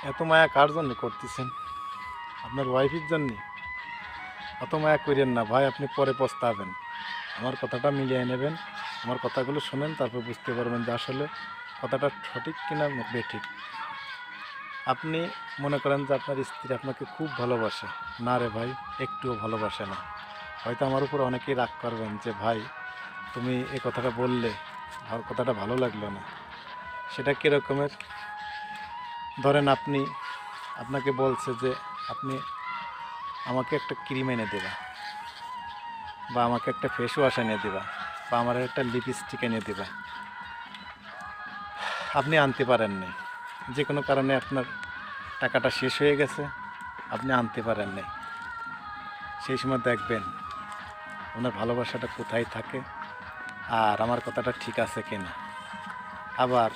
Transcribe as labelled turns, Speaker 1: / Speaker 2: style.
Speaker 1: এত মায়া কার জন্য করতেছেন? আপনার ওয়াইফের জন্য? অত মায়া করেন না ভাই, আপনি পরে পস্তাবেন। আমার কথাটা মিলিয়ে নেবেন, আমার কথাগুলো শোনেন, তারপর বুঝতে পারবেন যে আসলে কথাটা সঠিক কিনা বেঠিক। আপনি মনে করেন যে আপনার স্ত্রী আপনাকে খুব ভালোবাসে। না রে ভাই, একটুও ভালোবাসে না। হয়তো আমার উপর অনেকেই রাগ করবেন যে ভাই তুমি এই কথাটা বললে, আমার কথাটা ভালো লাগলো না। সেটা কীরকমের? ধরেন আপনাকে বলছে যে আপনি আমাকে একটা ক্রিম এনে দেবা, বা আমাকে একটা ফেস ওয়াশ এনে দেবা, বা আমার একটা লিপস্টিক এনে দেবা। আপনি আনতে পারেন নাই, যে কোনো কারণে আপনার টাকাটা শেষ হয়ে গেছে, আপনি আনতে পারেন নাই। সেই সময় দেখবেন ওনার ভালোবাসাটা কোথায় থাকে আর আমার কথাটা ঠিক আছে কিনা। আবার